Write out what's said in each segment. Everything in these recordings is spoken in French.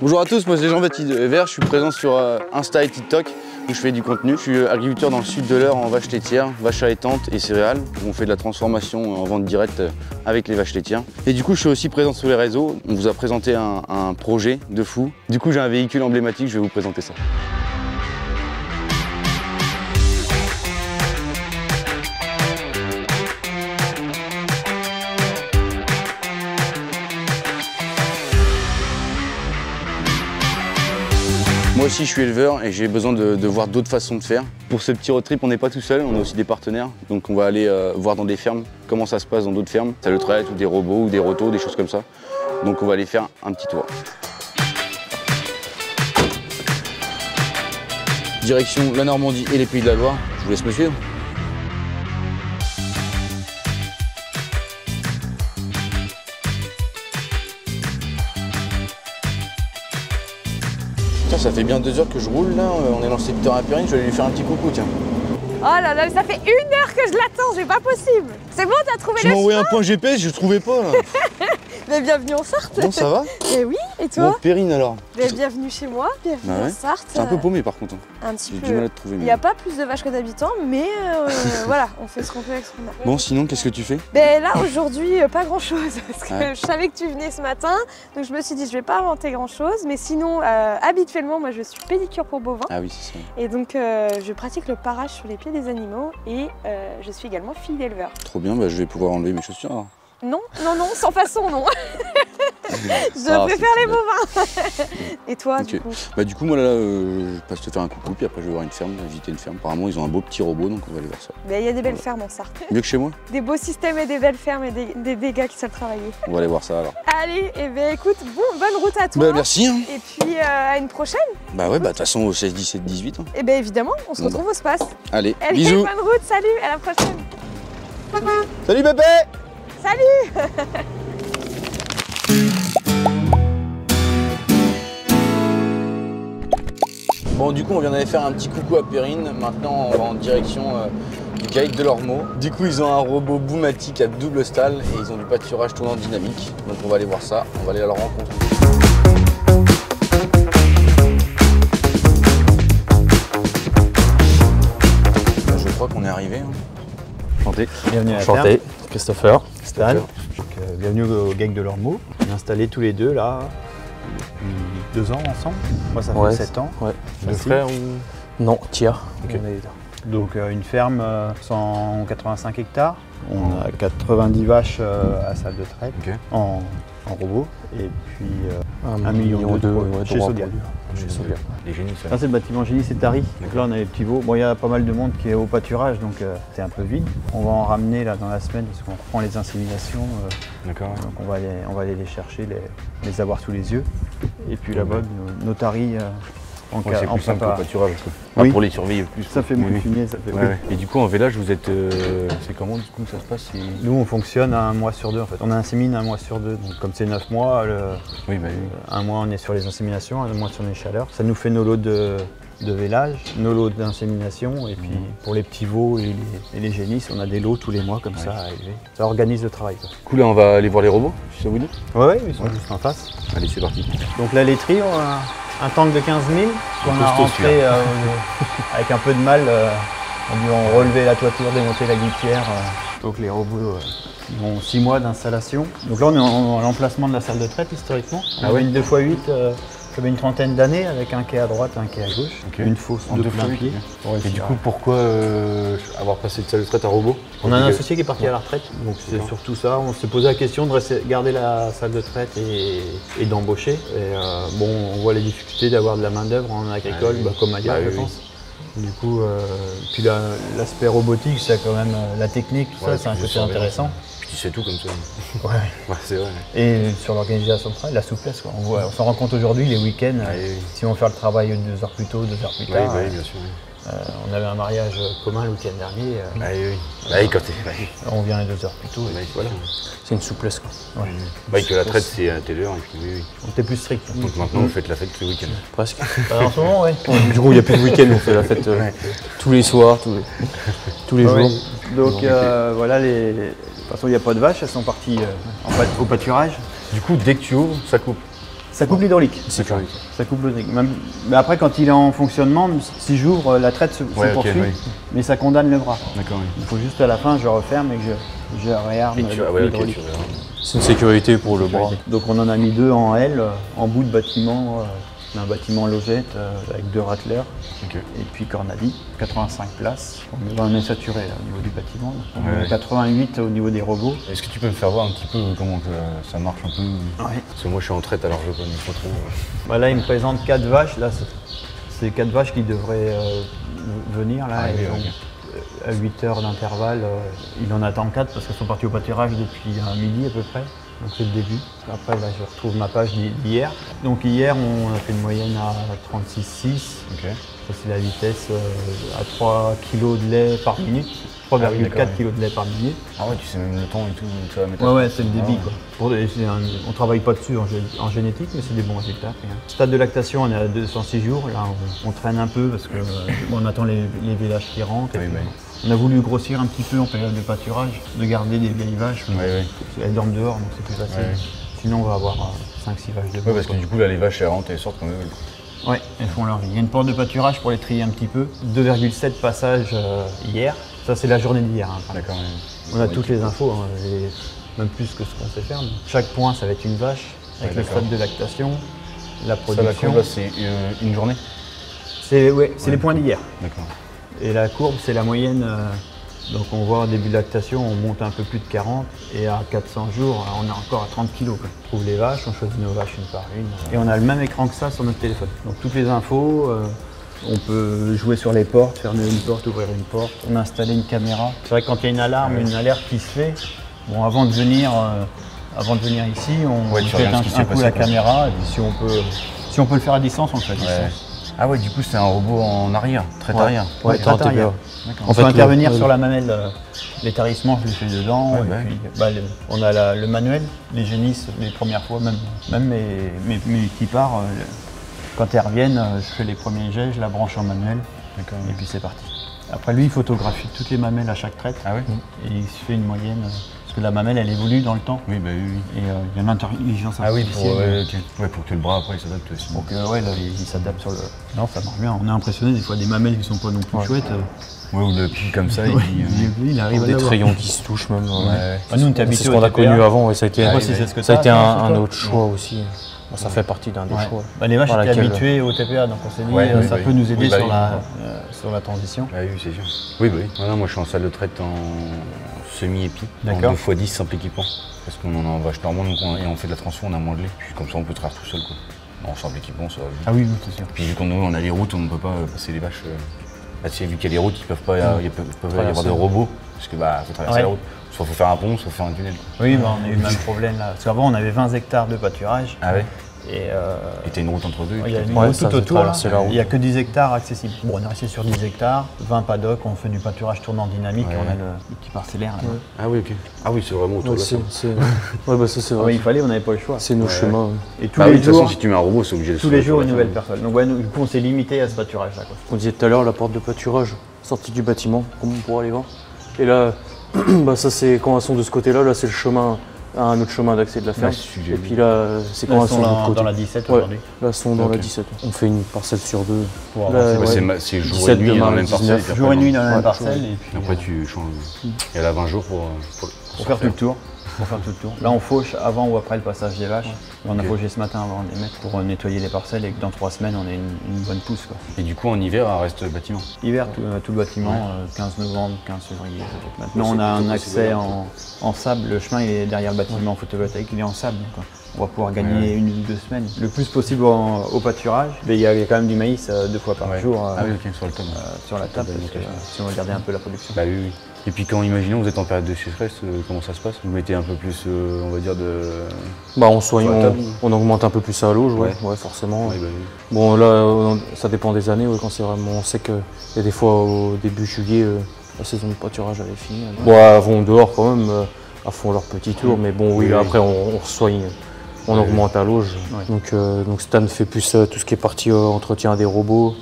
Bonjour à tous, moi c'est Jean-Baptiste Vert, je suis présent sur Insta et TikTok où je fais du contenu. Je suis agriculteur dans le sud de l'Eure en vaches laitières, vaches allaitantes et céréales. On fait de la transformation en vente directe avec les vaches laitières. Et du coup je suis aussi présent sur les réseaux. On vous a présenté un projet de fou. Du coup j'ai un véhicule emblématique, je vais vous présenter ça. Moi aussi je suis éleveur et j'ai besoin de voir d'autres façons de faire. Pour ce petit road trip on n'est pas tout seul, on a aussi des partenaires. Donc on va aller voir dans des fermes comment ça se passe dans d'autres fermes. Ça le traite ou des robots ou des rotos, des choses comme ça. Donc on va aller faire un petit tour. Direction la Normandie et les Pays de la Loire, je vous laisse me suivre. Ça fait bien 2 heures que je roule là, on est dans le secteur Apérine, je vais aller lui faire un petit coucou tiens. Oh là là, ça fait 1 heure que je l'attends, c'est pas possible. C'est bon, t'as trouvé le chemin? Tu m'as envoyé un point GPS, je trouvais pas là. Mais bienvenue en Sarthe. Bon, ça va? Mais oui, et toi? Bon, Périne alors. Mais bienvenue chez moi, bienvenue en Sarthe. C'est un peu paumé par contre. Un petit peu. J'ai du mal à te trouver. Il n'y a pas plus de vaches que d'habitants, mais voilà, on fait ce qu'on fait avec ce qu'on a. Bon, sinon, qu'est-ce que tu fais? Ben là, aujourd'hui, pas grand-chose, parce que je savais que tu venais ce matin, donc je me suis dit, je vais pas inventer grand-chose, mais sinon, habituellement, moi, je suis pédicure pour bovins. Ah oui, c'est ça. Et donc, je pratique le parage sur les pieds des animaux, et je suis également fille d'éleveur. Trop bien, bah, je vais pouvoir enlever mes chaussures alors. Non, non, non, sans façon, non. Je préfère les bovins. Et toi, du coup? Bah du coup, moi là, je passe te faire un coucou, puis après je vais voir une ferme, visiter une ferme. Apparemment, ils ont un beau petit robot, donc on va aller voir ça. Mais il y a des belles fermes en Sarthe. Mieux que chez moi? Des beaux systèmes et des belles fermes et des gars qui savent travailler. On va aller voir ça alors. Allez, et ben écoute, bonne route à toi. Bah merci. Hein. Et puis à une prochaine. Bah ouais, bah de toute façon au 16, 17, 18. Hein. Et ben évidemment, on se retrouve au space. Allez, bisous. Bonne route, salut, à la prochaine. Salut bébé. Salut. Bon, du coup, on vient d'aller faire un petit coucou à Périne. Maintenant, on va en direction du GAEC de Lormeaux. Du coup, ils ont un robot boumatique à double stall et ils ont du pâturage tournant dynamique. Donc, on va aller voir ça. On va aller à leur rencontre. Je crois qu'on est arrivé. Hein. Enchanté. Bienvenue à la Enchanté, Christopher. Stan. Bienvenue au GAEC de Lormeaux. On est installés tous les deux là depuis 2 ans ensemble. Moi ça fait 7 ans. Ouais. Deux frères ou... Non, tiers. Okay. Donc une ferme 185 hectares. On a 90 vaches à salle de traite en robot. Et puis 1 million chez Sodia. Les génies, ça c'est le bâtiment génie, c'est Tari. Donc là on a les petits veaux. Bon, il y a pas mal de monde qui est au pâturage, donc c'est un peu vide. On va en ramener là dans la semaine parce qu'on reprend les inséminations. D'accord. Donc on va aller les chercher, les avoir sous les yeux. Et puis là-bas, nos taris en simple au pâturage. Oui. Pour les surveiller plus. Ça fait moins de fumier, ça fait Et du coup en vélage vous êtes. C'est comment du coup ça se passe? Nous on fonctionne à 1 mois sur 2 en fait. On insémine 1 mois sur 2. Donc comme c'est 9 mois, un mois on est sur les inséminations, 1 mois sur les chaleurs. Ça nous fait nos lots de vélage, nos lots d'insémination et puis pour les petits veaux et les génisses, on a des lots tous les mois comme ça à élever. Ça organise le travail. Quoi. Du coup là on va aller voir les robots, si ça vous dit? Ouais, ils sont juste en face. Allez c'est parti. Donc la laiterie, on a un tank de 15 000 qu'on a rentré avec un peu de mal. On a dû relever la toiture, démonter la gouttière. Donc les robots ont 6 mois d'installation. Donc là on est à l'emplacement de la salle de traite historiquement. On avait une 2x8. Ça fait une trentaine d'années avec un quai à droite et un quai à gauche, une fosse de plein pied. Et du coup, pourquoi avoir passé de salle de traite à robot? On a un associé qui est parti à la retraite, donc c'est surtout ça. On s'est posé la question de garder la salle de traite et d'embaucher. Bon, on voit les difficultés d'avoir de la main d'œuvre en agricole, comme ailleurs, je pense. Du coup, puis l'aspect robotique, c'est quand même la technique, tout ça, c'est un côté intéressant. Tu sais tout comme ça. Ouais. C'est vrai. Et sur l'organisation de travail, la souplesse. Quoi. On s'en rend compte aujourd'hui, les week-ends, si on fait le travail 2 heures plus tôt, 2 heures plus tard. Bien sûr. On avait un mariage commun le week-end dernier. On vient 2 heures plus tôt. Voilà. C'est une souplesse. Quoi. Que la traite, c'est à telle heure. On était plus strict. Donc maintenant, vous faites la fête tous les week-ends. Presque. En ce moment, oui. Du coup, il n'y a plus de week-end, on fait la fête tous les soirs, tous les jours. Donc voilà, de toute façon, il n'y a pas de vaches, elles sont parties au pâturage. Du coup, dès que tu ouvres, ça coupe. Ça coupe l'hydraulique. Sécurité. Ça coupe l'hydraulique. Mais après, quand il est en fonctionnement, si j'ouvre, la traite se poursuit, mais ça condamne le bras. D'accord, oui. Il faut juste à la fin, je referme et que je réarme l'hydraulique. C'est une sécurité pour le bras. Donc on en a mis 2 en L, en bout de bâtiment. Un bâtiment logette avec 2 racleurs et puis Cornadi, 85 places. On est saturé là, au niveau du bâtiment. On est 88 au niveau des robots. Est-ce que tu peux me faire voir un petit peu comment ça marche un peu? Parce que moi je suis en traite alors je connais pas trop. Bah là il me présente 4 vaches. Là c'est 4 vaches qui devraient venir là. À 8 heures d'intervalle, il en attend 4 parce qu'elles sont parties au pâturage depuis midi à peu près. Donc c'est le début. Après là je retrouve ma page d'hier. Donc hier on a fait une moyenne à 36,6. Ça c'est la vitesse à 3 kg de lait par minute. 3,4 kg de lait par minute. Ah ouais, tu sais même le temps et tout, ça va mettre. Ouais, c'est le débit quoi. On travaille pas dessus en génétique, mais c'est des bons résultats. Stade de lactation, on est à 206 jours. Là on traîne un peu parce qu'on attend les vélages qui rentrent. On a voulu grossir un petit peu en période de pâturage, de garder des vieilles vaches. Elles dorment dehors, donc c'est plus facile. Sinon, on va avoir 5-6 vaches de parce que du coup, là, les vaches, elles rentrent et elles sortent comme elles veulent. Ouais, elles font leur vie. Il y a une porte de pâturage pour les trier un petit peu. 2,7 passages hier. Ça, c'est la journée d'hier. D'accord. On a toutes les infos, même plus que ce qu'on sait faire. Chaque point, ça va être une vache, avec le stade de lactation, la production. Ça, la courbe, c'est une journée? C'est les points d'hier. D'accord. Et la courbe, c'est la moyenne. Donc on voit au début de lactation, on monte un peu plus de 40 et à 400 jours, on est encore à 30 kg. On trouve les vaches, on choisit nos vaches une par une. Et on a le même écran que ça sur notre téléphone. Donc toutes les infos, on peut jouer sur les portes, fermer une porte, ouvrir une porte. On a installé une caméra. C'est vrai que quand il y a une alarme, une alerte qui se fait, bon, avant de venir ici, on jette un coup la caméra et puis si on peut le faire à distance, on le fait à distance. Ah ouais, du coup c'est un robot en arrière, traite arrière. Ouais, traite arrière. On peut intervenir sur la mamelle, les tarissements, je les fais dedans. Et puis, on a le manuel, les génisses, les premières fois, même mes kippars, quand elles reviennent, je fais les premiers jets, je la branche en manuel, et puis c'est parti. Après lui, il photographie toutes les mamelles à chaque traite, et il se fait une moyenne. Parce que la mamelle, elle évolue dans le temps. Oui, bah oui. Et il y a une intelligence artificielle. Pour que le bras après il s'adapte aussi. Donc là, il s'adapte sur le. Non, ça marche bien. On est impressionné des fois des mamelles qui sont pas non plus chouettes. Ouais, ou le pied comme ça, il arrive à des crayons qui se touchent même. Nous, on est habitués c'est ce qu'on a connu avant, ça a été, un autre choix aussi. Bon, ça fait partie d'un des choix. Les vaches étaient habituées au TPA, donc on s'est dit ça peut nous aider sur la transition. Oui, c'est sûr. Oui, bah oui. Voilà, moi je suis en salle de traite en semi-épi, en 2x10 simple équipement. Parce qu'on en a en vache normale et on fait de la transfo, on a moins de lait. Puis comme ça on peut traire tout seul quoi. En simple équipement, ça va vite. Ah oui, c'est sûr. Puis vu qu'on a les routes, on ne peut pas passer les vaches. Là, vu qu'il y a les routes, il peuvent y avoir des robots. Parce que faut traverser la route. Soit il faut faire un pont, soit faire un tunnel. Oui, on a eu le même problème là. Parce qu'avant on avait 20 hectares de pâturage. Ah ouais. Et t'as une route entre deux. Il y a une route tout autour, il n'y a que 10 hectares accessibles. Bon, on est resté sur 10 hectares, 20 paddocks, on fait du pâturage tournant dynamique, on a le petit parcellaire là. Ah oui, ok. Ah oui, c'est vraiment autour de ça. Ça c'est vrai. Il fallait, on n'avait pas le choix. C'est nos chemins. Et tous les jours, de toute façon, si tu mets un robot, c'est obligé de tous les jours une nouvelle personne. Donc du coup, on s'est limité à ce pâturage là. On disait tout à l'heure, la porte de pâturage, sortie du bâtiment, comme on pourra aller voir. Et là, ça c'est quand elles sont de ce côté-là, là c'est le chemin. Un autre chemin d'accès de la ferme. Et puis là, c'est quand elles sont dans la 17 aujourd'hui. Là, elles sont dans la 17. On fait une parcelle sur deux. C'est jour et nuit dans la même parcelle. Jour et nuit dans la même parcelle. Et après, tu changes. Et elle a 20 jours pour faire tout le tour. Là, on fauche avant ou après le passage des vaches. On a fauché ce matin avant de les mettre pour nettoyer les parcelles et que dans 3 semaines, on ait une bonne pousse. Et du coup, en hiver, elle reste le bâtiment? Hiver, tout le bâtiment, 15 novembre, 15 février. Maintenant, on a un accès en sable. Le chemin il est derrière le bâtiment photovoltaïque, il est en sable. On va pouvoir gagner 1 ou 2 semaines. Le plus possible au pâturage. Mais il y a quand même du maïs 2 fois par jour sur la table, parce que si on veut garder un peu la production. Bah oui. Et puis quand, imaginons, vous êtes en période de sécheresse, comment ça se passe? Vous mettez un peu plus, on va dire, de... on augmente un peu plus à l'auge, forcément. Oui. Bon là, ça dépend des années, quand c'est vraiment... On sait qu'il y a des fois au début juillet, la saison de pâturage elle est finie. Bon, elles vont dehors quand même, elles font leur petit tour, mais bon, après on resoigne, on augmente à l'auge. Donc Stan fait plus tout ce qui est partie entretien des robots.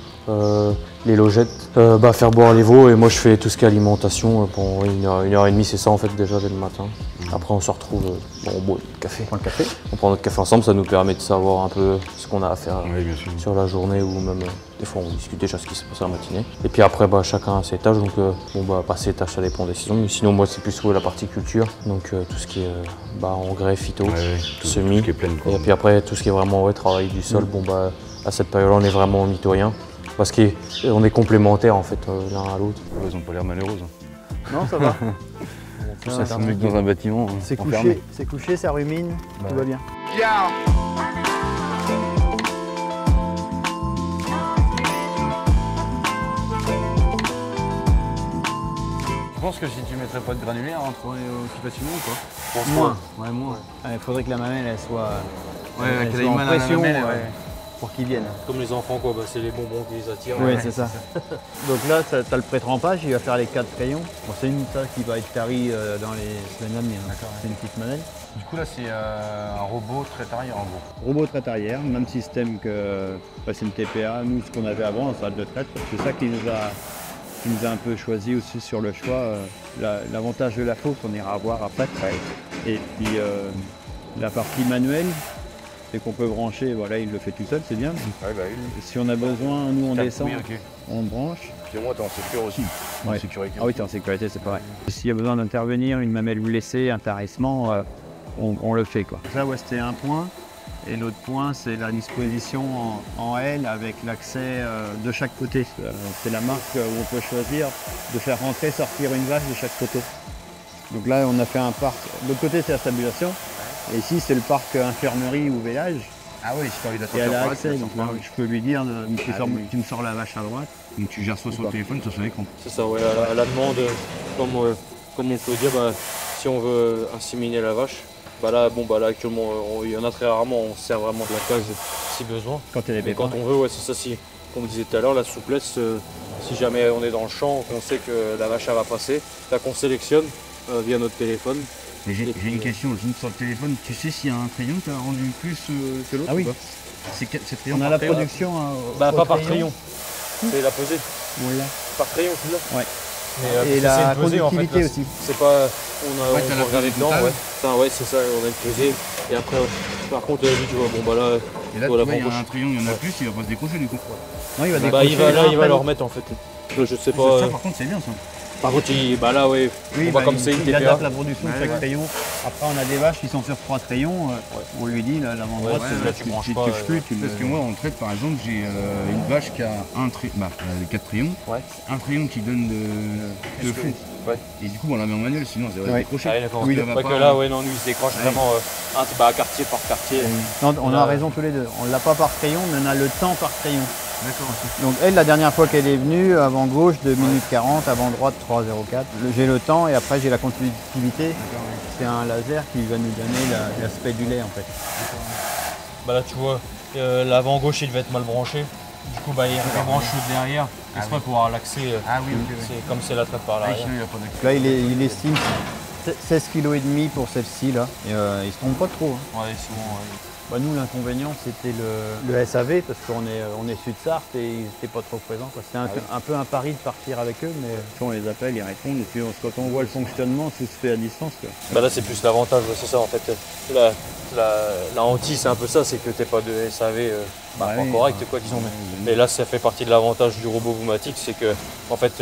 les logettes, faire boire les veaux et moi je fais tout ce qui est alimentation. Pour une heure et demie, c'est ça en fait déjà dès le matin. Après on se retrouve, on boit notre café. On prend notre café ensemble, ça nous permet de savoir un peu ce qu'on a à faire sur la journée ou même des fois on discute déjà ce qui s'est passé la matinée. Et puis après chacun a ses tâches, donc passer les tâches ça dépend des saisons. Mais sinon moi c'est plus la partie culture, donc tout ce qui est engrais, phyto, semis. Et puis après tout ce qui est vraiment travail du sol, à cette période-là on est vraiment mitoyen. Parce qu'on est complémentaires en fait l'un à l'autre. Ils n'ont pas l'air malheureux. Non, ça va. C'est un mec dans un bâtiment. C'est couché, ça rumine, tout va bien. Je pense que si tu mettrais pas de granulaire, on trouverait aussi facilement ou pas? Moins. Ouais, moins. Il faudrait que la mamelle elle soit, qu'elle ait en mal à la pression mamelle, pour qu'ils viennent. Comme les enfants quoi, c'est les bonbons qui les attirent. Oui, c'est ça. Donc là, tu as le pré-trempage, il va faire les 4 crayons. Bon, c'est une tasse qui va être tarie dans les semaines à venir. C'est une petite mamelle. Du coup là c'est un robot trait arrière en gros. Robot traite arrière, même système que c'est une TPA, nous ce qu'on avait avant en salle de traite. C'est ça qui nous a un peu choisi aussi sur le choix. L'avantage de la faux qu'on ira voir après. Et puis la partie manuelle, c'est qu'on peut brancher, voilà, il le fait tout seul, c'est bien. Si on a besoin, nous on descend, on branche. Puis moi t'es en sécurité aussi. Ouais. En sécurité. Ah oui, t'es en sécurité, c'est pareil. S'il y a besoin d'intervenir, une mamelle blessée, un tarissement, on le fait quoi. Là, c'était un point. Et l'autre point, c'est la disposition en L avec l'accès de chaque côté. C'est la marque où on peut choisir de faire rentrer, sortir une vache de chaque côté. Donc là, on a fait un parc. De l'autre côté, c'est la stabilisation. Et ici, c'est le parc infirmerie ou village. Ah oui, si tu as envie Et d'attraper elle a par là, accès. Donc là, je peux lui dire, tu me sors la vache à droite. Donc tu gères soit sur le téléphone, soit sur l'écran. C'est ça, ouais, à la demande, comme on peut dire, si on veut inséminer la vache, là actuellement, il y en a très rarement, on sert vraiment de la cage si besoin. Quand elle est Mais quand on veut, c'est ça, comme on disait tout à l'heure, la souplesse, si jamais on est dans le champ, qu'on sait que la vache elle va passer, là qu'on sélectionne via notre téléphone. J'ai une question, sur le téléphone, tu sais s'il y a un crayon qui a rendu plus que l'autre? Ah oui. C'est crayon On a la production. Pas par crayon, c'est la pesée. Voilà. Par crayon, c'est là. Ouais. Mais, et la conductivité aussi. C'est pas. On peut regarder dedans, c'est ça, on a une pesée. Et après, par contre, lui, tu vois, là. Et là, tu vois, il y a un crayon, il y en a plus, il va pas se décrocher du coup. Non, il va décrocher. Il va le remettre en fait. Je sais pas. Ça, par contre, c'est bien ça. Par contre, comme c'est une TPA. Il adapte la production de chaque crayon. Après, on a des vaches qui sont sur 3 crayons. On lui dit, l'avant-droite, tu branches pas. Parce que moi, en traite, par exemple, j'ai une vache qui a 4 crayons. Un crayon qui donne de fond. Et du coup, on la met en manuel, sinon elle va décrocher. Ah, d'accord. Oui, que là, lui, il se décroche vraiment quartier par quartier. Non, on a raison tous les deux. On ne l'a pas par crayon, mais on a le temps par crayon. Donc elle, la dernière fois qu'elle est venue, avant gauche 2 minutes 40, avant droite 3,04. J'ai le temps et après j'ai la conductivité. C'est un laser qui va nous donner l'aspect du lait en fait. Là tu vois, l'avant gauche il devait être mal branché. Du coup il rebranche derrière, exprès pour avoir l'accès. Comme c'est la traite par l'arrière. Là il estime 16,5 kg pour celle-ci là. Et il se trompe pas trop. Ouais, souvent. Nous, l'inconvénient, c'était le SAV, parce qu'on est Sud-Sarthe et ils n'étaient pas trop présents. C'était un peu un pari de partir avec eux, mais on les appelle, ils répondent. Et puis quand on voit le fonctionnement, tout se fait à distance. Là, c'est plus l'avantage, c'est ça en fait. La hantise, c'est un peu ça, c'est que t'es pas de SAV pas correct, quoi, disons. Mais là, ça fait partie de l'avantage du robot Boomatic, c'est que, en fait,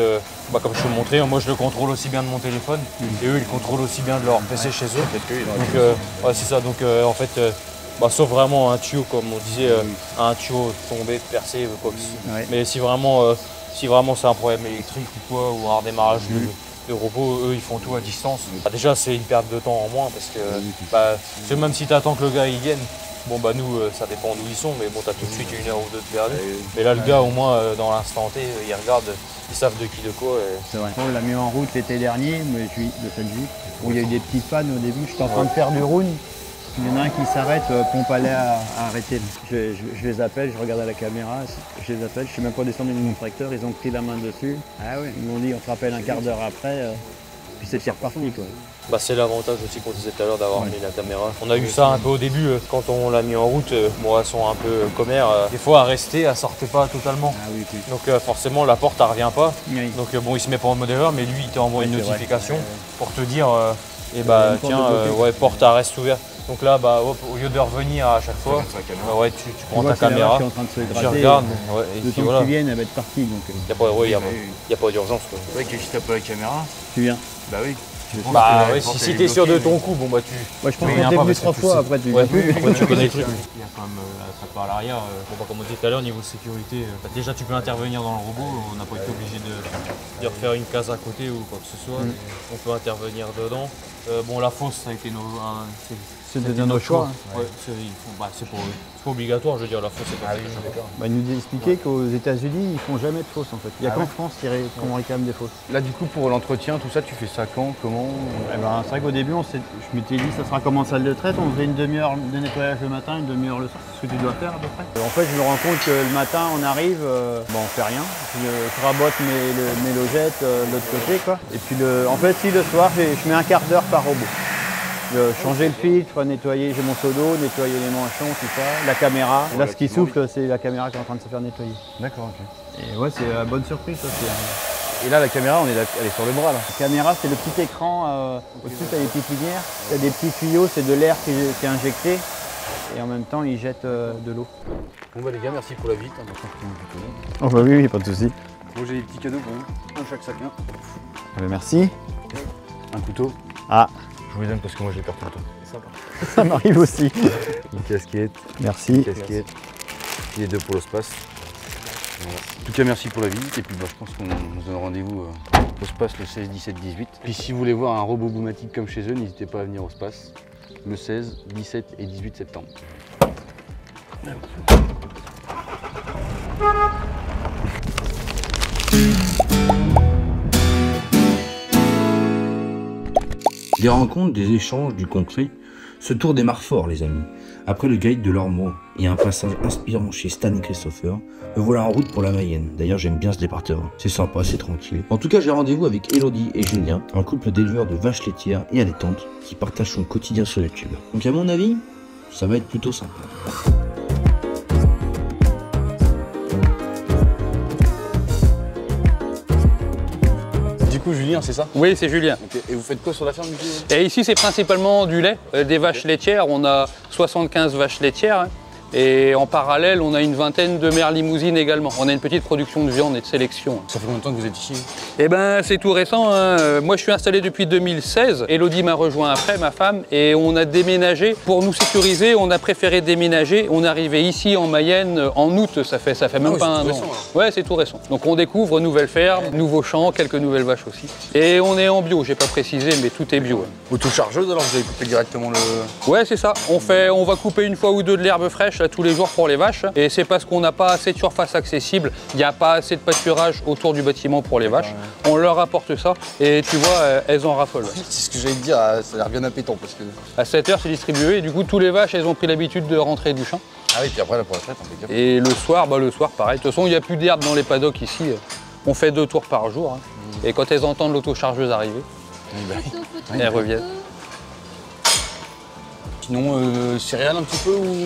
comme je te le montrais, moi je le contrôle aussi bien de mon téléphone, et eux, ils contrôlent aussi bien de leur PC chez eux. Donc, c'est ça. Donc, en fait. Sauf vraiment un tuyau, comme on disait, un tuyau tombé, percé, quoi. Mais si vraiment c'est un problème électrique ou quoi, ou un redémarrage de robot, eux ils font tout à distance. Déjà c'est une perte de temps en moins parce que même si tu attends que le gars il vienne, nous ça dépend d'où ils sont, mais t'as tout de suite 1 heure ou 2 de perdu. Mais là le gars au moins dans l'instant T, il regarde, ils savent de qui de quoi. C'est vrai. On l'a mis en route l'été dernier, le 7 juillet. Il y a eu des petites pannes au début, j'étais en train de faire du run. Il y en a un qui s'arrête, pompe à lait à arrêter. Je les appelle, je regarde à la caméra, je les appelle, je suis même pas descendu de mon tracteur, ils ont pris la main dessus. Ah oui. Ils m'ont dit on te rappelle un quart d'heure après. puis c'est reparti quoi. Bah, c'est l'avantage aussi qu'on disait tout à l'heure d'avoir mis la caméra. On a eu ça un peu au début quand on l'a mis en route. Bon, elles sont un peu commères. Des fois à rester, elle sortait pas totalement. Ah oui, oui. Donc forcément la porte elle revient pas. Oui. Donc bon, il se met pas en mode erreur, mais lui il t'envoie une notification pour te dire et bah tiens ouais, porte elle reste ouverte. Donc là bah hop, au lieu de revenir à chaque fois, ouais, tu prends ta caméra, tu regardes, ouais, et puis voilà. Tu viennes, elle va être partie donc. Y a pas d'urgence quoi. C'est vrai que si t'as pas la caméra, tu viens. bah oui. Bah ouais, si t'es sûr de ton coup, bon bah tu. Moi je pense que t'es venu 3 fois après tu. Ouais, tu connais le truc. Il y a quand même la trappe à l'arrière. Bon, comme on disait tout à l'heure, niveau sécurité, déjà tu peux intervenir dans le robot, on n'a pas été obligé de refaire une case à côté ou quoi que ce soit. On peut intervenir dedans. Bon, la fosse, ça a été c'est de nos choix. Ouais, c'est pas obligatoire, je veux dire, la fosse c'est pas obligatoire. Bah, il nous expliquait qu'aux États-Unis ils font jamais de fosse en fait. Il n'y a qu'en France qu'on réclame des fosses. Là du coup pour l'entretien, tout ça, tu fais ça quand, comment? Eh ben, c'est vrai qu'au début je m'étais dit ça sera comme en salle de traite, on faisait une demi-heure de nettoyage le matin, une demi-heure le soir, c'est ce que tu dois faire à peu près. En fait je me rends compte que le matin on arrive, on fait rien, je rabote mes logettes de l'autre côté quoi. Et puis en fait si le soir je mets un quart d'heure par robot. Changer le filtre, nettoyer, j'ai mon seau d'eau, nettoyer les manchons, tout ça, la caméra. Là ce qui souffle c'est la caméra qui est en train de se faire nettoyer. D'accord, ok. Et ouais c'est une bonne surprise ça. Et là la caméra elle est sur le bras là. La caméra c'est le petit écran, au-dessus tu as des petites lumières, tu as des petits tuyaux, c'est de l'air qui est injecté et en même temps il jette de l'eau. Bon bah les gars, merci pour la visite. Oh bah oui, pas de soucis. Bon j'ai des petits cadeaux pour vous, un chaque chacun. Merci. Un couteau. Ah. Je vous les donne parce que moi je les perds tout le temps. Ça m'arrive aussi. Une casquette. Merci. Une casquette. Et 2 pour l'espace. Voilà. En tout cas merci pour la visite et puis bah, je pense qu'on se donne rendez-vous au SPAS le 16, 17, 18. Puis si vous voulez voir un robot boumatique comme chez eux, n'hésitez pas à venir au SPAS le 16, 17 et 18 septembre. Des rencontres, des échanges, du concret, ce tour démarre fort les amis. Après le guide de l'Ormeau et un passage inspirant chez Stan et Christopher, me voilà en route pour la Mayenne. D'ailleurs j'aime bien ce département, c'est sympa, c'est tranquille. En tout cas j'ai rendez-vous avec Elodie et Julien, un couple d'éleveurs de vaches laitières et allaitantes qui partagent son quotidien sur YouTube. Donc à mon avis, ça va être plutôt sympa. Du coup Julien c'est ça? Oui c'est Julien. Okay. Et vous faites quoi sur la ferme du coup? Et ici c'est principalement du lait, des vaches laitières. On a 75 vaches laitières. Et en parallèle, on a une vingtaine de mères limousines également. On a une petite production de viande et de sélection. Ça fait combien de temps que vous êtes ici? Eh ben, c'est tout récent. Hein. Moi, je suis installé depuis 2016. Elodie m'a rejoint après, ma femme, et on a déménagé. Pour nous sécuriser, on a préféré déménager. On est arrivé ici en Mayenne en août. Ça fait même pas un an. Ouais, c'est tout récent. Donc, on découvre nouvelle ferme, nouveaux champs, quelques nouvelles vaches aussi. Et on est en bio. J'ai pas précisé, mais tout est bio. Auto-chargeuse, alors vous avez coupé directement le... Ouais, c'est ça. On va couper une fois ou deux de l'herbe fraîche là, tous les jours pour les vaches. Et c'est parce qu'on n'a pas assez de surface accessible. Il n'y a pas assez de pâturage autour du bâtiment pour les vaches. On leur apporte ça et tu vois, elles en raffolent. C'est ce que j'allais te dire, ça a l'air bien appétant parce que... À 7 h, c'est distribué et du coup, tous les vaches, elles ont pris l'habitude de rentrer du champ. Ah oui, puis après, là, pour la traite, impeccable. Et le soir, pareil. De toute façon, il n'y a plus d'herbe dans les paddocks ici. On fait 2 tours par jour. Hein. Et quand elles entendent l'autochargeuse arriver, elles reviennent. Sinon, céréales un petit peu ou...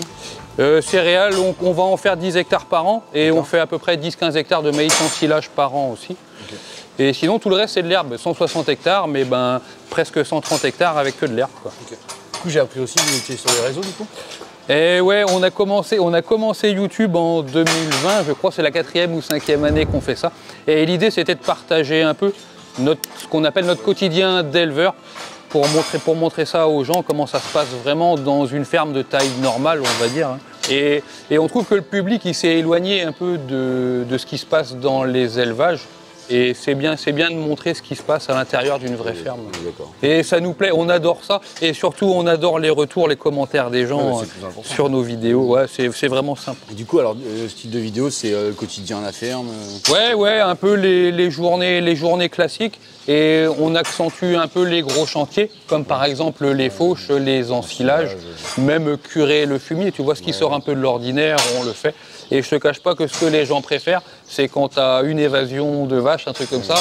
Céréales, on va en faire 10 hectares par an et on fait à peu près 10-15 hectares de maïs en silage par an aussi. Okay. Et sinon, tout le reste, c'est de l'herbe. 160 hectares, mais ben, presque 130 hectares avec que de l'herbe. Okay. Du coup, j'ai appris aussi que vous étiez sur les réseaux, du coup? Et ouais, on a commencé YouTube en 2020, je crois que c'est la 4e ou 5e année qu'on fait ça. Et l'idée, c'était de partager un peu ce qu'on appelle notre quotidien d'éleveur. Pour montrer ça aux gens, comment ça se passe vraiment dans une ferme de taille normale, on va dire. Et on trouve que le public, il s'est éloigné un peu de ce qui se passe dans les élevages. Et c'est bien de montrer ce qui se passe à l'intérieur d'une vraie ferme. Et ça nous plaît, on adore ça. Et surtout, on adore les retours, les commentaires des gens sur nos vidéos. Ouais, c'est vraiment sympa. Et du coup, alors, ce style de vidéo, c'est le quotidien à la ferme? Ouais, un peu les journées classiques. Et on accentue un peu les gros chantiers, comme par exemple les fauches, les ensilages, même curer le fumier. Tu vois, ce qui sort un peu de l'ordinaire, on le fait. Et je te cache pas que ce que les gens préfèrent, c'est quand tu as une évasion de vache, un truc comme ça.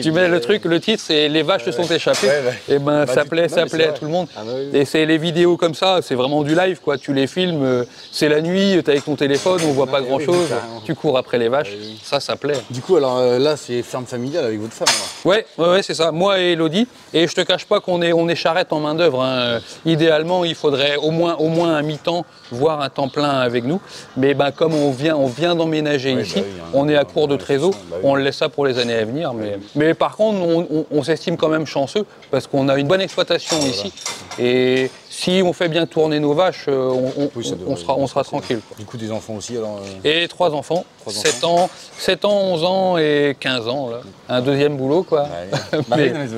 tu mets le truc, le titre, c'est les vaches se sont échappées. Et ben ça plaît à tout le monde. Et c'est les vidéos comme ça, c'est vraiment du live quoi. Tu les filmes, c'est la nuit, tu es avec ton téléphone, on voit pas grand chose. Tu cours après les vaches, ça plaît. Du coup, alors là, c'est ferme familiale avec votre femme alors. Ouais, c'est ça. Moi et Elodie. Et je te cache pas qu'on est charrette en main d'œuvre. Hein. Idéalement, il faudrait au moins un mi-temps, voire un temps plein avec nous. Mais ben, comme on vient d'emménager ici, on est à court de trésor, on laisse ça pour les années à venir. Mais par contre, on s'estime quand même chanceux parce qu'on a une bonne exploitation ici. Et si on fait bien tourner nos vaches, on sera tranquille. Quoi. Du coup, des enfants aussi alors Et 3 enfants, 7 ans, 11 ans et 15 ans. Là. Un deuxième boulot, quoi.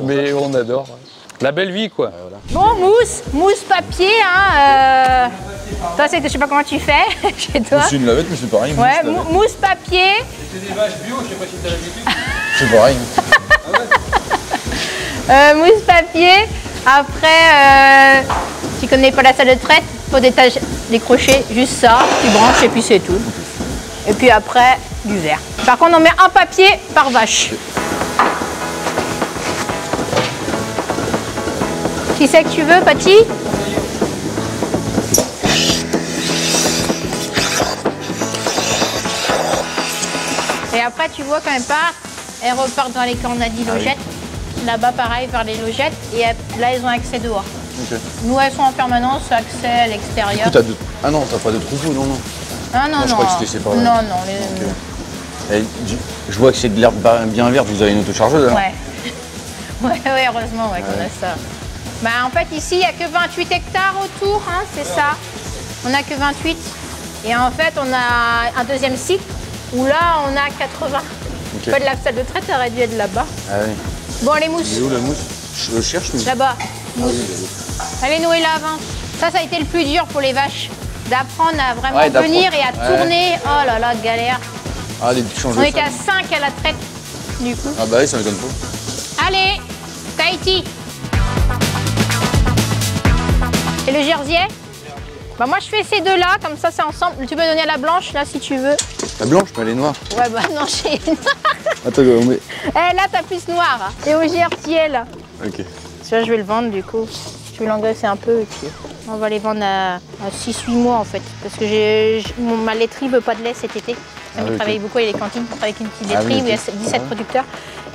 mais on adore. La belle vie, quoi. Bon, mousse papier, hein. Toi, je sais pas comment tu fais chez toi. C'est une lavette, mais c'est pareil. Ouais, mousse papier. C'est des vaches bio, je sais pas si t'as l'habitude. C'est pareil. Mousse papier. Après, tu connais pas la salle de traite, faut décrocher juste ça, tu branches et puis c'est tout. Et puis après, du verre. Par contre, on met un papier par vache. Qui c'est que tu veux, Paty? Et après, tu vois quand même pas, elles repartent dans les camps, on a dit logettes. Là-bas, pareil, vers les logettes. Et là, elles ont accès dehors. Okay. Nous, elles sont en permanence, accès à l'extérieur. Ah non, t'as pas de troupeau, non. Ah non, non. Je crois que c'était séparé. Non, non. Et, je vois que c'est de l'herbe bien verte, vous avez une autochargeuse alors? Ouais, heureusement qu'on a ça. Bah, en fait, ici, il n'y a que 28 hectares autour, hein, c'est ça. On n'a que 28. Et en fait, on a un deuxième site où là, on a 80. Okay. En fait, la salle de traite aurait dû être là-bas. Ah oui. Bon, les mousses. Elle est où la mousse? Je cherche, mais... Là-bas, mousse. Allez, nous et là avant. Ça a été le plus dur pour les vaches. D'apprendre à vraiment venir et à tourner. Oh là là, galère. Ah, des petits changements. On était à 5 à la traite, du coup. Ah bah oui, ça m'étonne pas. Allez, Tahiti. Et le Jersey? Bah moi je fais ces deux-là, comme ça c'est ensemble. Tu peux donner à la blanche, là, si tu veux. La blanche, mais elle est noire. Ouais, bah non, j'ai Attends, on met... là, t'as plus noir. Et au Jersey, là. Ok. Ça, je vais le vendre, du coup. Je vais l'engraisser un peu, et puis on va les vendre à 6-8 mois, en fait. Parce que ma laiterie veut pas de lait cet été. On travaille beaucoup avec les cantines, avec une petite laiterie où il y a 17 producteurs.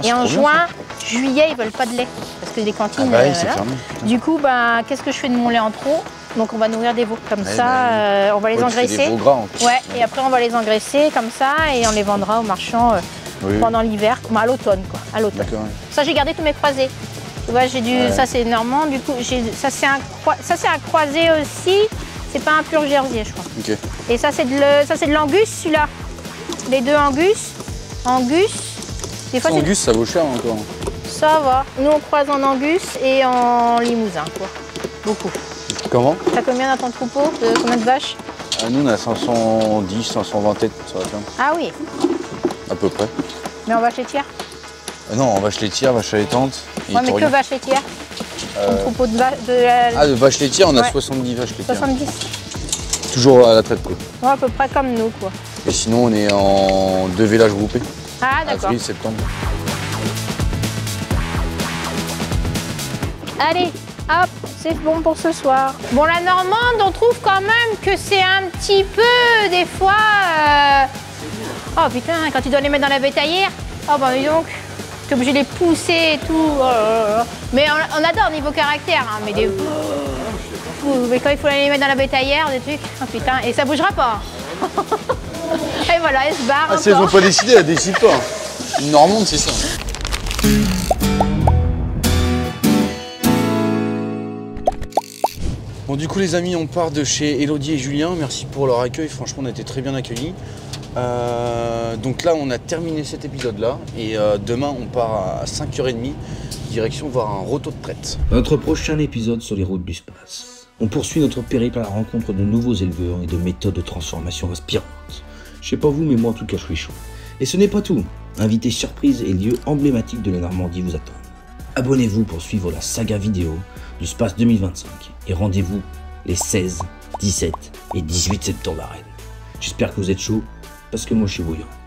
Et en juin, juillet, ils veulent pas de lait. Parce que les cantines, voilà. Du coup, bah, qu'est-ce que je fais de mon lait en trop? Donc on va nourrir des veaux comme ça, on va les engraisser. Des veaux gras, en fait. Ouais, et après on va les engraisser comme ça et on les vendra aux marchands pendant l'hiver, à l'automne quoi, à l'automne. Ça j'ai gardé tous mes croisés. Tu vois, j'ai ça c'est normand, du coup ça c'est un croisé aussi, c'est pas un pur Jersey je crois. Okay. Et ça c'est de l'Angus celui-là. Les deux Angus. Des fois, Angus ça vaut cher encore. Ça va. Nous on croise en Angus et en Limousin quoi. Beaucoup. Comment? T'as combien dans ton troupeau? Combien de vaches? Nous on a 510, 520 têtes sur la ferme. Ah oui? À peu près. Mais en vache laitière? Non, en vache laitière, vache allaitante. Ouais, mais que vache laitière? Ton troupeau de vache de vache laitière, on a 70 vaches laitières. 70? Toujours à la traite quoi. Ouais, à peu près comme nous quoi. Et sinon on est en 2 villages groupés. Ah d'accord. Avril, septembre. Allez, hop, c'est bon pour ce soir. Bon, la normande, on trouve quand même que c'est un petit peu, des fois... Oh putain, quand tu dois les mettre dans la bétaillère, oh bah dis donc, t'es obligé de les pousser et tout. Mais on adore niveau caractère, hein, mais mais quand il faut les mettre dans la bétaillère, des trucs, oh putain, et ça bougera pas. Et voilà, elle se barre. Ah, si elles n'ont pas décidé, elles décident pas. Une normande, c'est ça. Bon, du coup, les amis, on part de chez Elodie et Julien. Merci pour leur accueil. Franchement, on a été très bien accueillis. Donc là, on a terminé cet épisode-là. Et demain, on part à 5h30, direction voir un roto de traite. Dans notre prochain épisode sur les routes du space, on poursuit notre périple à la rencontre de nouveaux éleveurs et de méthodes de transformation inspirantes. Je sais pas vous, mais moi en tout cas, je suis chaud. Et ce n'est pas tout. Invités surprises et lieux emblématiques de la Normandie vous attendent. Abonnez-vous pour suivre la saga vidéo du Space 2025 et rendez-vous les 16, 17 et 18 septembre à Rennes. J'espère que vous êtes chauds. parce que moi je suis bouillant.